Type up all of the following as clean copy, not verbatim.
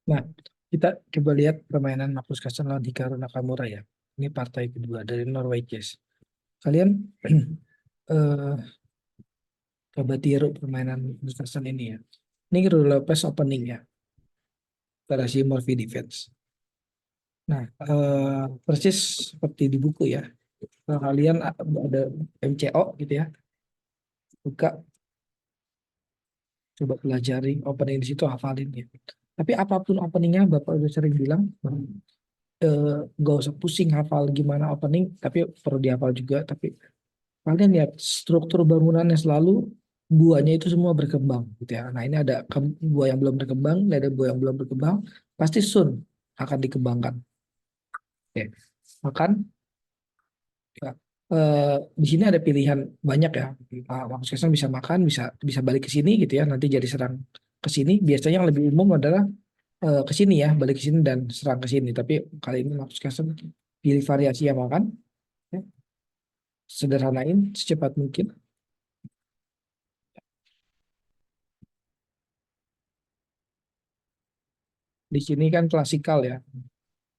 Nah, kita coba lihat permainan Magnus Carlsen lawan Hikaru Nakamura ya. Ini partai kedua dari Norwegian. Kalian eh, coba tiru permainan Magnus Carlsen ini ya. Ini Ruy Lopez opening ya, versi Morphy Defense. Nah, persis seperti di buku ya. Kalau kalian ada MCO gitu ya, buka, coba pelajari opening di situ, hafalin ya. Tapi apapun openingnya, Bapak udah sering bilang, gak usah pusing hafal gimana opening, tapi perlu dihafal juga. Tapi kalian lihat struktur bangunannya selalu buahnya itu semua berkembang gitu ya. Nah ini ada buah yang belum berkembang, ini ada buah yang belum berkembang, pasti soon akan dikembangkan. Oke, makan. Ya. Di sini ada pilihan banyak ya. Maksud Kesang bisa makan, bisa bisa balik ke sini gitu ya. Nanti jadi serang ke sini. Biasanya yang lebih umum adalah ke sini ya, balik ke sini dan serang ke sini. Tapi kali ini Maksud Kesang pilih variasi yang makan. Ya. Sederhanain secepat mungkin. Di sini kan klasikal ya.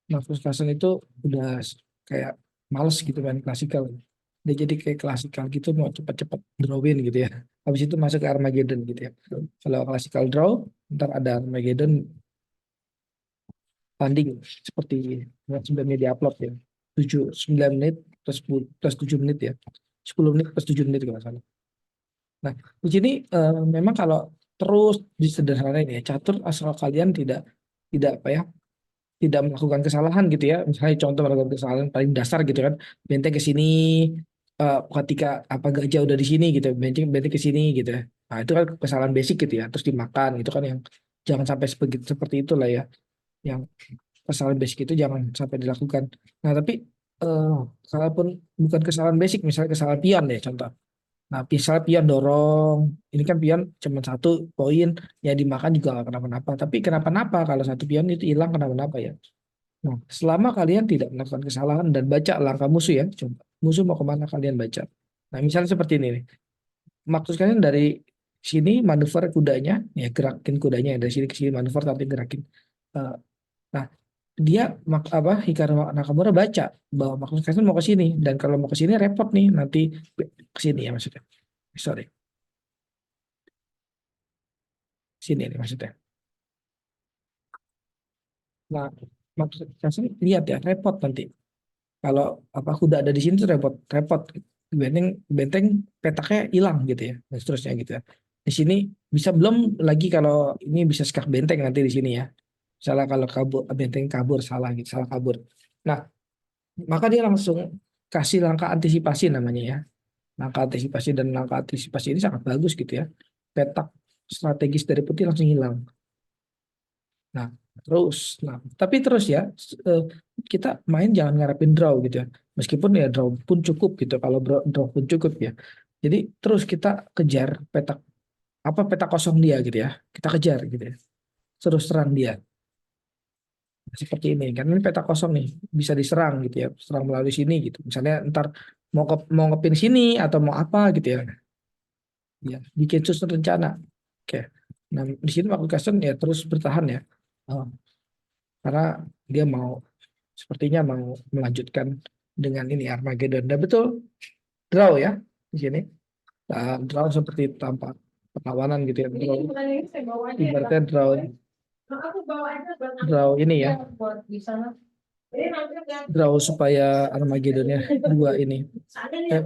Maksud Kesang itu udah kayak males gitu main klasikal. Dia jadi kayak klasikal gitu mau cepat-cepat drawin gitu ya. Habis itu masuk ke Armageddon gitu ya. Kalau klasikal draw, ntar ada Armageddon tanding seperti yang sebelumnya diupload ya. 9 menit plus 10 plus 7 menit ya. 10 menit plus 7 menit kalau nggak salah. Nah, di sini memang kalau terus disederhanain ya, catur asal kalian tidak apa ya, tidak melakukan kesalahan gitu ya. Misalnya contoh melakukan kesalahan paling dasar gitu kan. Benteng ke sini, ketika apa gajah udah di sini gitu, benteng benteng ke sini gitu ya. Nah, itu kan kesalahan basic gitu ya. Terus dimakan itu kan yang jangan sampai seperti itulah ya. Yang kesalahan basic itu jangan sampai dilakukan. Nah, tapi eh, kalaupun bukan kesalahan basic, misalnya kesalahan pion deh contoh. Nah, misalnya pion dorong, ini kan pion cuma 1 poin, ya dimakan juga nggak kenapa-napa. Tapi kenapa-napa kalau 1 pion itu hilang kenapa-napa ya. Nah, selama kalian tidak melakukan kesalahan dan baca langkah musuh ya, coba musuh mau kemana kalian baca. Nah, misalnya seperti ini nih. Maksud kalian dari sini manuver kudanya, ya gerakin kudanya ya, dari sini ke sini manuver tapi gerakin. Eh, Nah, dia apa Hikaru Nakamura baca bahwa Magnus Carlsen mau ke sini dan kalau mau ke sini repot nih nanti ke sini ya maksudnya. Sorry, sini nih maksudnya. Nah, Magnus Carlsen lihat ya repot nanti. Kalau apa kuda ada di sini tuh repot, repot. Benteng benteng petaknya hilang gitu ya dan seterusnya gitu ya. Di sini bisa belum lagi kalau ini bisa skak benteng nanti di sini ya. Salah kalau kabur benteng kabur salah gitu, salah kabur. Nah, maka dia langsung kasih langkah antisipasi namanya ya. Langkah antisipasi dan langkah antisipasi ini sangat bagus gitu ya. Petak strategis dari putih langsung hilang. Nah, terus, nah, tapi terus ya, eh, kita main jangan ngarepin draw gitu ya. Meskipun ya draw pun cukup gitu, kalau draw pun cukup ya. Jadi terus kita kejar petak apa petak kosong dia gitu ya. Kita kejar gitu ya. Terus serang dia seperti ini kan ini petak kosong nih bisa diserang gitu ya. Serang melalui sini gitu. Misalnya ntar mau ngepin sini atau mau apa gitu ya. Ya, bikin susun rencana. Oke. Nah, di sini Mark Custom ya terus bertahan ya. Oh, karena dia mau sepertinya mau melanjutkan dengan ini Armageddon. Dan betul draw ya di sini. Draw seperti tampak perlawanan gitu ya. Draw, ibaratnya draw ini ya. Draw supaya Armageddonnya dua ini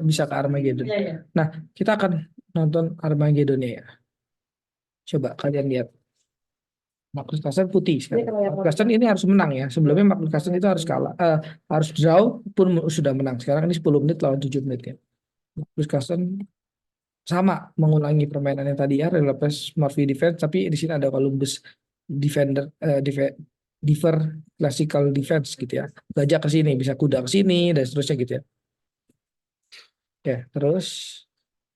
bisa ke Armageddon. Nah, kita akan nonton Armageddonnya ya. Coba kalian lihat. Magnus Carlsen putih sekarang. Magnus Carlsen ini harus menang ya. Sebelumnya Magnus Carlsen itu harus kalah, harus draw pun sudah menang. Sekarang ini 10 menit lawan 7 menit ya. Magnus Carlsen sama mengulangi permainan yang tadi ya, Lopez Murphy defense, tapi di sini ada Columbus defender, diver classical defense gitu ya. Gajah ke sini, bisa kuda ke sini dan seterusnya gitu ya. Oke, terus,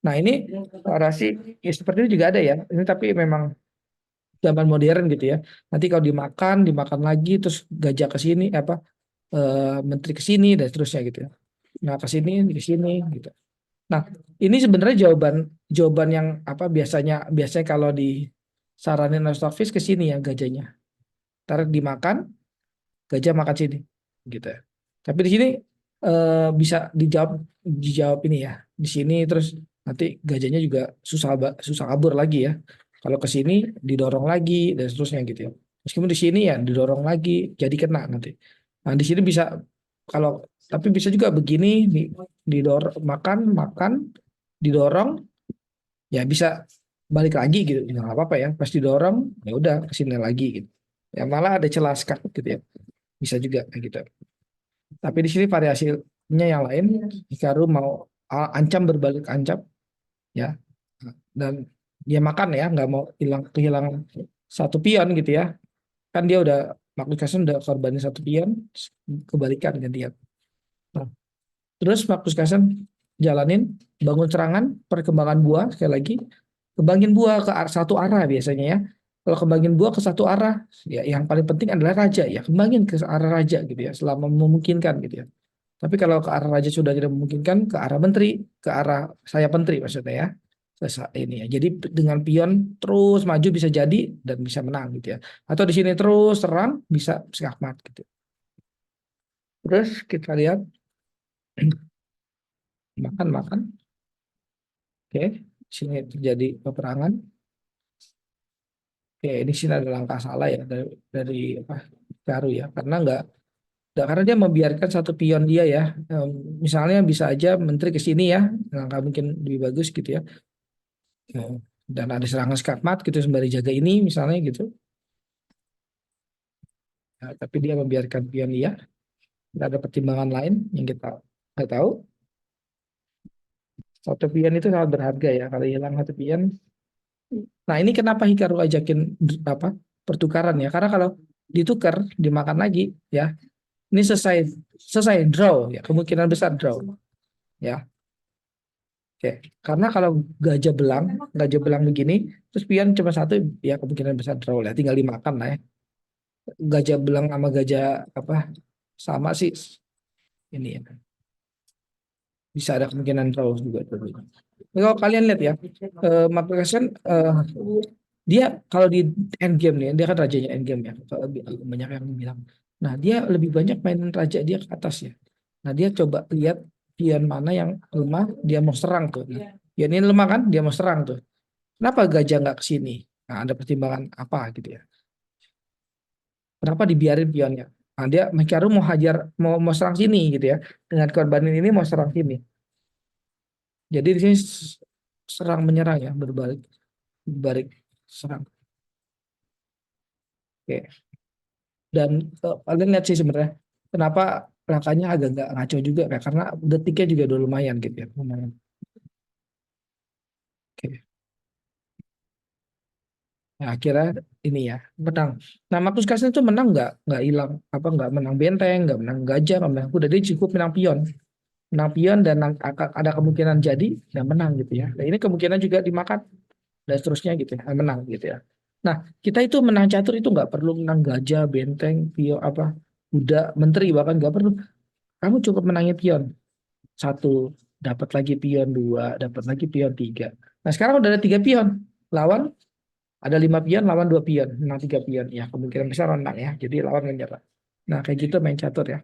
nah ini variasi ya seperti itu juga ada ya. Ini tapi memang zaman modern gitu ya. Nanti kalau dimakan lagi terus gajah ke sini apa menteri ke sini dan seterusnya gitu ya. Nah, ke sini gitu. Nah, ini sebenarnya jawaban jawaban yang apa biasanya biasanya kalau disaranin oleh Stockfish ke sini ya gajahnya. Ntar dimakan, gajah makan sini, gitu ya. Tapi di sini bisa dijawab ini ya. Di sini terus nanti gajahnya juga susah kabur lagi ya. Kalau ke sini didorong lagi dan seterusnya gitu ya. Meskipun di sini ya didorong lagi jadi kena nanti. Nah, di sini bisa kalau tapi bisa juga begini didorong makan makan didorong ya bisa balik lagi gitu. Ya nggak apa-apa ya. Pas didorong ya udah ke sini lagi gitu. Ya malah ada celah skak gitu ya. Bisa juga kayak gitu. Tapi di sini variasinya yang lain. Hikaru mau ancam berbalik ancam ya, dan dia makan ya, nggak mau kehilangan satu pion gitu ya. Kan dia udah Marcus Castle udah korbanin satu pion, kebalikan gantian. Nah, terus Marcus Castle jalanin bangun serangan perkembangan buah sekali lagi, kembangin buah ke satu arah biasanya ya. Kalau kembangin buah ke satu arah, ya yang paling penting adalah raja ya, kembangin ke arah raja gitu ya, selama memungkinkan gitu ya. Tapi kalau ke arah raja sudah tidak memungkinkan, ke arah menteri, ke arah saya menteri maksudnya ya. Ini ya. Jadi dengan pion terus maju bisa jadi dan bisa menang gitu ya. Atau di sini terus serang bisa skakmat gitu. Terus kita lihat makan. Oke, di sini terjadi peperangan. Oke, ini sini ada langkah salah ya dari apa? Garu ya, karena karena dia membiarkan satu pion dia ya. Misalnya bisa aja menteri ke sini ya, langkah mungkin lebih bagus gitu ya. Ya, dan ada serangan skakmat gitu sembari jaga ini misalnya gitu. Nah, tapi dia membiarkan pion dia. Tidak ada pertimbangan lain yang kita nggak tahu. Satu pion itu sangat berharga ya. Kalau hilang satu pion. Nah ini kenapa Hikaru ajakin apa pertukaran ya? Karena kalau ditukar dimakan lagi ya. Ini selesai selesai draw ya. Kemungkinan besar draw ya. Oke. Karena kalau gajah belang begini, terus pion cuma satu ya kemungkinan besar draw lah. Tinggal dimakan lah ya. Gajah belang sama gajah apa sama sih ini ya. Bisa ada kemungkinan draw juga. Nah, kalau kalian lihat ya, Marcus kan dia kalau di end game nih, dia kan rajanya end game ya. Kalau banyak yang bilang. Nah, dia lebih banyak mainin raja dia ke atas ya. Nah, dia coba lihat pion mana yang lemah, dia mau serang tuh. Nah, pion ini lemah kan, dia mau serang tuh. Kenapa gajah nggak ke sini? Nah, ada pertimbangan apa gitu ya? Kenapa dibiarin pionnya? Nah, dia Hikaru mau hajar, mau serang sini gitu ya. Dengan korbanin ini mau serang sini. Jadi di sini serang menyerang ya, berbalik serang. Oke. Dan kalian lihat sih sebenarnya kenapa langkahnya agak nggak ngaco juga kayak karena detiknya juga udah lumayan gitu ya, lumayan. Oke. Nah, akhirnya ini ya menang. Nah, Marcus Carlsen itu menang nggak hilang apa nggak menang benteng, nggak menang gajah, nggak menang kuda, dia cukup menang pion dan ada kemungkinan jadi dan menang gitu ya. Nah, ini kemungkinan juga dimakan dan seterusnya gitu ya, menang gitu ya. Nah, kita itu menang catur itu nggak perlu menang gajah, benteng, pion apa, kuda, menteri bahkan nggak perlu. Kamu cukup menangin pion satu, dapat lagi pion dua, dapat lagi pion tiga. Nah, sekarang udah ada tiga pion. Lawan ada lima pion, lawan dua pion, menang tiga pion. Ya, kemungkinan besar menang ya. Jadi lawan menyerah. Nah, kayak gitu main catur ya.